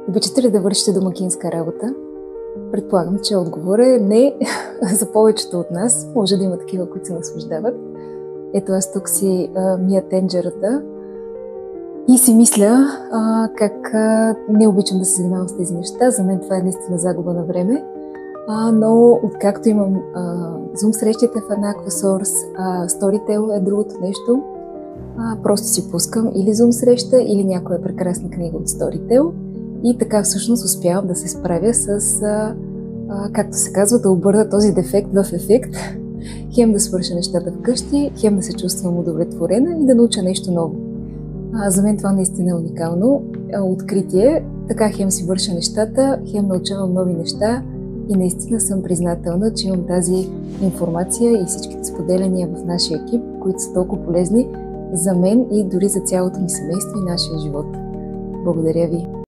Обичате ли да вършите домакинска работа? Предполагам, че отговор е не за повечето от нас. Може да има такива, които се наслаждават. Ето аз тук си мия тенджерата и си мисля как не обичам да се занимавам с тези неща. За мен това е наистина загуба на време. Но откакто имам Zoom срещите в Anaqua Storytel е другото нещо. Просто си пускам или Zoom среща, или някоя прекрасна книга от Storytel. И така всъщност успявам да се справя с, както се казва, да обърна този дефект в ефект. Хем да свърша нещата вкъщи, хем да се чувствам удовлетворена и да науча нещо ново. За мен това наистина е уникално откритие. Така хем си върша нещата, хем научавам нови неща и наистина съм признателна, че имам тази информация и всичките споделяния в нашия екип, които са толкова полезни за мен и дори за цялото ми семейство и нашия живот. Благодаря ви!